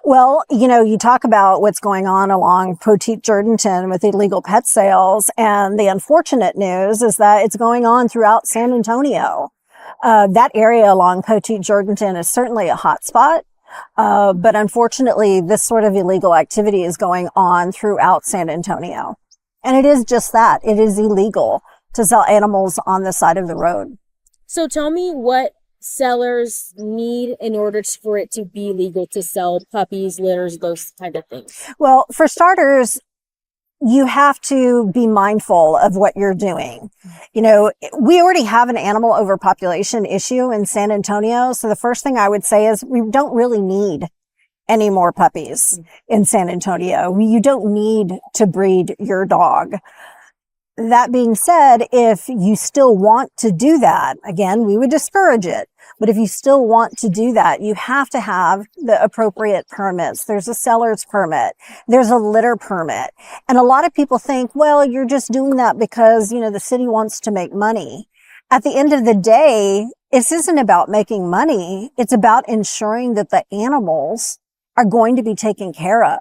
Well, you talk about what's going on along Poteet Jourdanton with illegal pet sales, and the unfortunate news is that it's going on throughout San Antonio. That area along Poteet Jourdanton is certainly a hot spot, but unfortunately, this sort of illegal activity is going on throughout San Antonio. And it is just that. It is illegal to sell animals on the side of the road. So tell me what sellers need in order for it to be legal to sell puppies, litters, those kind of things. Well, for starters, you have to be mindful of what you're doing. We already have an animal overpopulation issue in San Antonio. So the first thing I would say is we don't really need any more puppies in San Antonio. You don't need to breed your dog. That being said, if you still want to do that, again, we would discourage it. But if you still want to do that, you have to have the appropriate permits. There's a seller's permit. There's a litter permit. And a lot of people think, well, you're just doing that because, the city wants to make money. At the end of the day, this isn't about making money. It's about ensuring that the animals are going to be taken care of,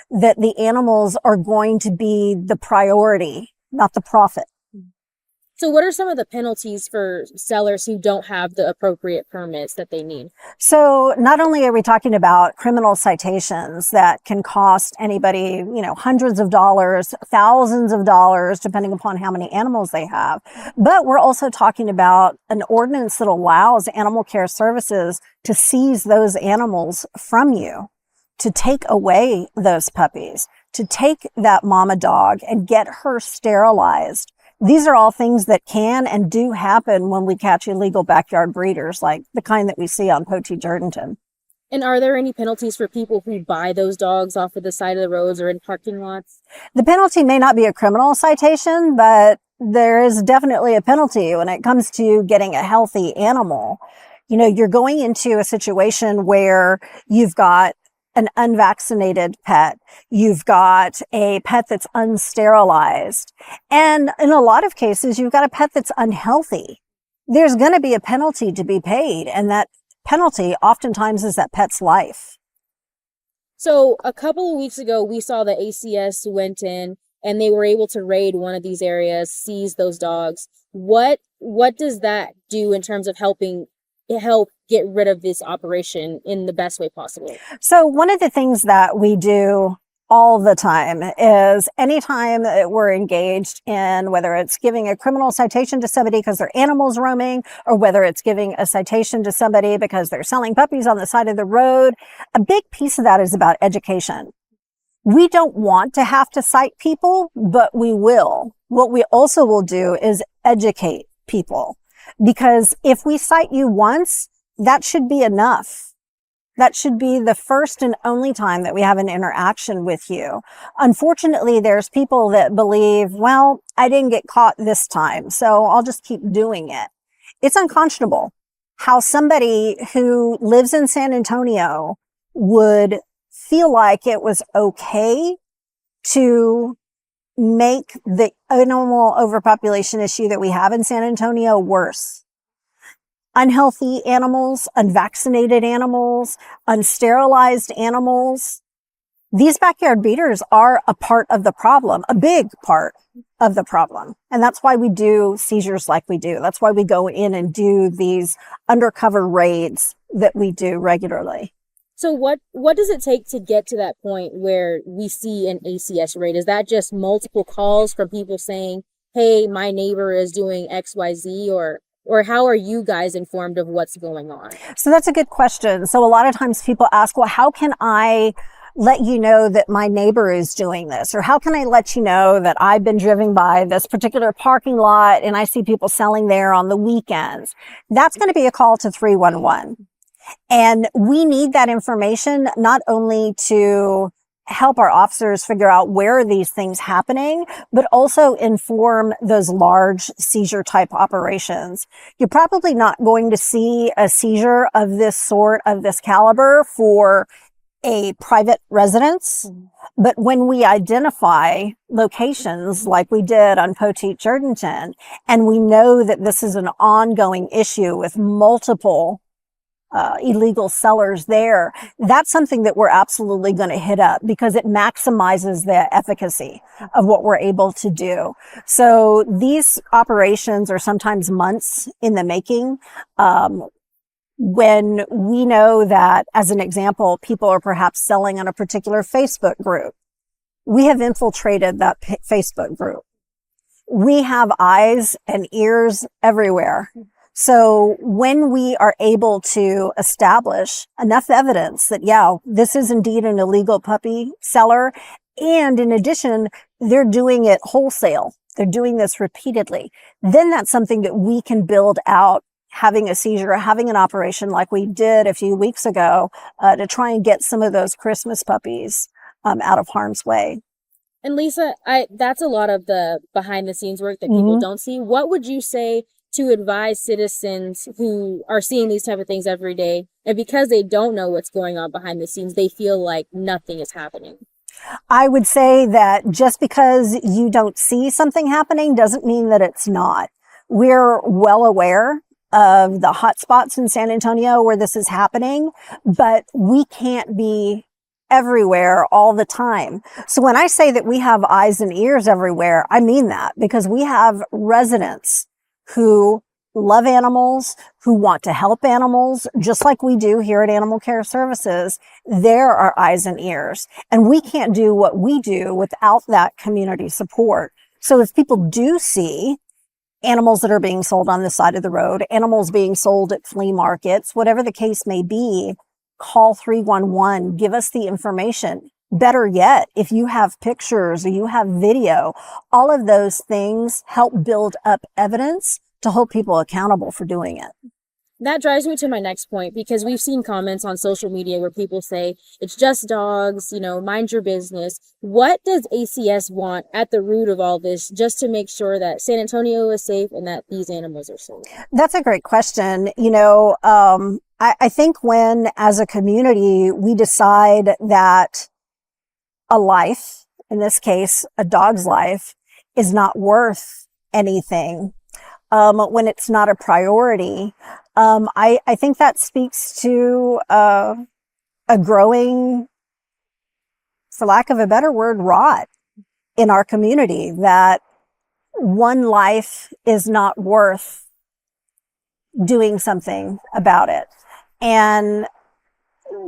that the animals are going to be the priority, not the profit. So what are some of the penalties for sellers who don't have the appropriate permits that they need? So not only are we talking about criminal citations that can cost anybody, hundreds of dollars, thousands of dollars, depending upon how many animals they have, but we're also talking about an ordinance that allows animal care services to seize those animals from you, to take away those puppies, to take that mama dog and get her sterilized. These are all things that can and do happen when we catch illegal backyard breeders, like the kind that we see on Poteet Jourdanton. And are there any penalties for people who buy those dogs off of the side of the roads or in parking lots? The penalty may not be a criminal citation, but there is definitely a penalty when it comes to getting a healthy animal. You're going into a situation where you've got an unvaccinated pet. You've got a pet that's unsterilized. And in a lot of cases, you've got a pet that's unhealthy. There's going to be a penalty to be paid. And that penalty oftentimes is that pet's life. So a couple of weeks ago, we saw the ACS went in and they were able to raid one of these areas, seize those dogs. What does that do in terms of help get rid of this operation in the best way possible? So one of the things that we do all the time is anytime that we're engaged in, whether it's giving a criminal citation to somebody because their animal's roaming, or whether it's giving a citation to somebody because they're selling puppies on the side of the road, a big piece of that is about education. We don't want to have to cite people, but we will. What we also will do is educate people. Because if we cite you once, that should be enough. That should be the first and only time that we have an interaction with you. Unfortunately, there's people that believe, well, I didn't get caught this time, so I'll just keep doing it. It's unconscionable how somebody who lives in San Antonio would feel like it was okay to make the animal overpopulation issue that we have in San Antonio worse. Unhealthy animals, unvaccinated animals, unsterilized animals. These backyard breeders are a part of the problem, a big part of the problem. And that's why we do seizures like we do. That's why we go in and do these undercover raids that we do regularly. So what does it take to get to that point where we see an ACS raid? Is that just multiple calls from people saying, hey, my neighbor is doing XYZ, or how are you guys informed of what's going on? So that's a good question. So a lot of times people ask, well, how can I let you know that my neighbor is doing this? Or how can I let you know that I've been driven by this particular parking lot and I see people selling there on the weekends? That's going to be a call to 311. And we need that information not only to help our officers figure out where are these things happening, but also inform those large seizure type operations. You're probably not going to see a seizure of this sort, of this caliber, for a private residence. But when we identify locations like we did on Poteet Jourdanton, and we know that this is an ongoing issue with multiple illegal sellers there, that's something that we're absolutely going to hit up because it maximizes the efficacy of what we're able to do. So these operations are sometimes months in the making. When we know that, as an example, people are perhaps selling on a particular Facebook group, we have infiltrated that Facebook group. We have eyes and ears everywhere. So when we are able to establish enough evidence that, yeah, this is indeed an illegal puppy seller, and in addition, they're doing it wholesale, they're doing this repeatedly, then that's something that we can build out, having a seizure, having an operation like we did a few weeks ago to try and get some of those Christmas puppies out of harm's way. And Lisa, that's a lot of the behind the scenes work that people don't see. What would you say to advise citizens who are seeing these type of things every day, and because they don't know what's going on behind the scenes, they feel like nothing is happening? I would say that just because you don't see something happening doesn't mean that it's not. We're well aware of the hot spots in San Antonio where this is happening, but we can't be everywhere all the time. So when I say that we have eyes and ears everywhere, I mean that, because we have residents who love animals, who want to help animals, just like we do here at Animal Care Services. There are eyes and ears, and we can't do what we do without that community support. So if people do see animals that are being sold on the side of the road, animals being sold at flea markets, whatever the case may be, call 311, give us the information. Better yet, if you have pictures or you have video, all of those things help build up evidence to hold people accountable for doing it. That drives me to my next point, because we've seen comments on social media where people say, it's just dogs, mind your business. What does ACS want at the root of all this, just to make sure that San Antonio is safe and that these animals are safe? That's a great question. I think when, as a community, we decide that a life, in this case, a dog's life, is not worth anything, when it's not a priority, I think that speaks to a growing, for lack of a better word, rot in our community, that one life is not worth doing something about it. And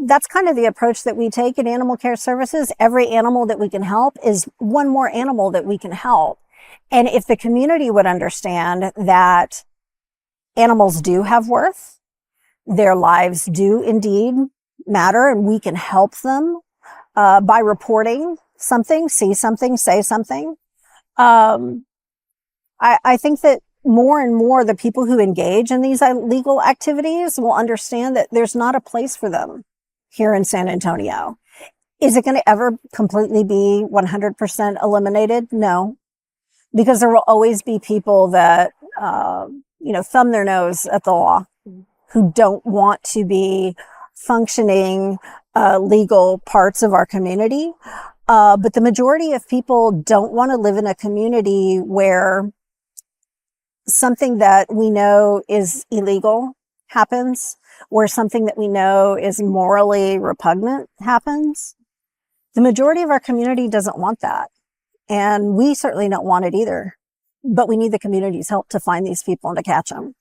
that's kind of the approach that we take in Animal Care Services. Every animal that we can help is one more animal that we can help. And if the community would understand that animals do have worth, their lives do indeed matter, and we can help them by reporting something, see something, say something. I think that more and more the people who engage in these illegal activities will understand that there's not a place for them here in San Antonio. Is it going to ever completely be 100% eliminated? No, because there will always be people that, thumb their nose at the law, who don't want to be functioning legal parts of our community. But the majority of people don't want to live in a community where something that we know is illegal happens, where something that we know is morally repugnant happens. The majority of our community doesn't want that. And we certainly don't want it either. But we need the community's help to find these people and to catch them.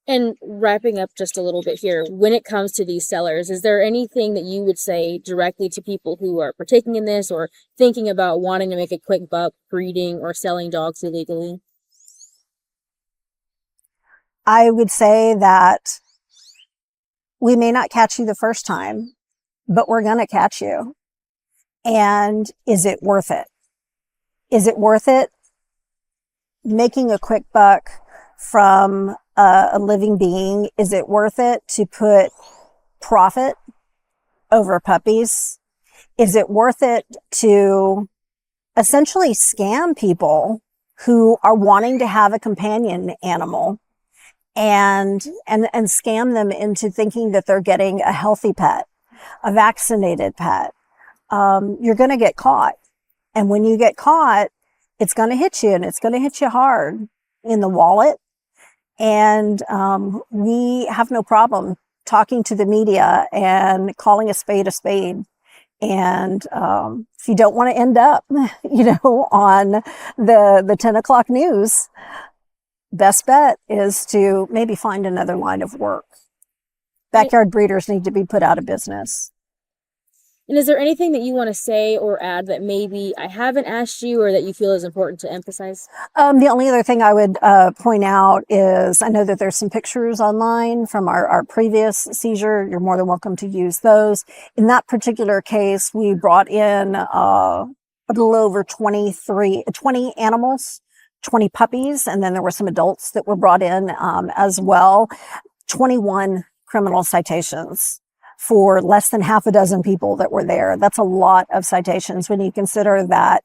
And wrapping up just a little bit here, when it comes to these sellers, is there anything that you would say directly to people who are partaking in this or thinking about wanting to make a quick buck breeding or selling dogs illegally? I would say that we may not catch you the first time, but we're going to catch you. And is it worth it? Is it worth it making a quick buck from a living being? Is it worth it to put profit over puppies? Is it worth it to essentially scam people who are wanting to have a companion animal and scam them into thinking that they're getting a healthy pet, a vaccinated pet? You're going to get caught. And when you get caught, it's going to hit you, and it's going to hit you hard in the wallet. And we have no problem talking to the media and calling a spade a spade. And if you don't want to end up, on the 10 o'clock news, best bet is to maybe find another line of work. Backyard breeders need to be put out of business. And is there anything that you want to say or add that maybe I haven't asked you or that you feel is important to emphasize? The only other thing I would point out is I know that there's some pictures online from our previous seizure. You're more than welcome to use those. In that particular case, we brought in a little over 20 animals, 20 puppies, and then there were some adults that were brought in as well. 21 criminal citations for less than half a dozen people that were there. That's a lot of citations when you consider that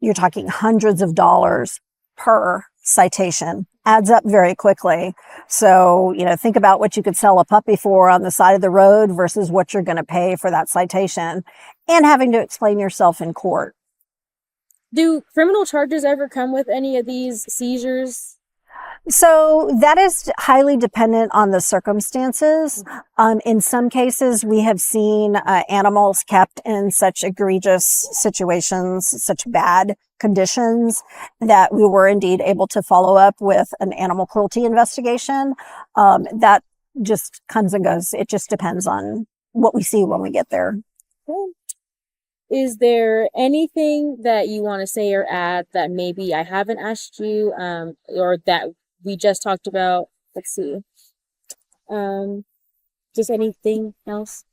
you're talking hundreds of dollars per citation. Adds up very quickly. So, think about what you could sell a puppy for on the side of the road versus what you're going to pay for that citation and having to explain yourself in court. Do criminal charges ever come with any of these seizures? So that is highly dependent on the circumstances. In some cases, we have seen animals kept in such egregious situations, such bad conditions, that we were indeed able to follow up with an animal cruelty investigation. That just comes and goes. It just depends on what we see when we get there. Okay. Is there anything that you want to say or add that maybe I haven't asked you, or that we just talked about? Let's see. Just anything else?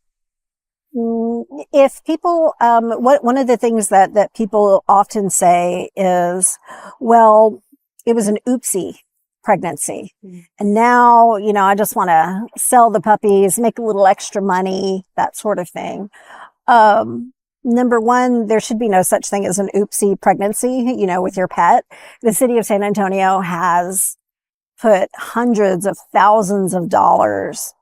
If people, one of the things that people often say is, well, it was an oopsie pregnancy. And now, I just want to sell the puppies, make a little extra money, that sort of thing. Number one, there should be no such thing as an oopsie pregnancy, with your pet. The city of San Antonio has put hundreds of thousands of dollars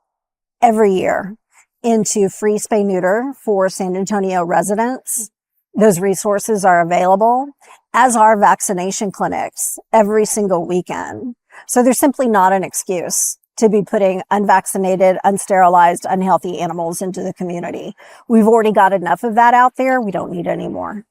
every year into free spay neuter for San Antonio residents. Those resources are available, as are vaccination clinics every single weekend. So there's simply not an excuse to be putting unvaccinated, unsterilized, unhealthy animals into the community. We've already got enough of that out there. We don't need any more.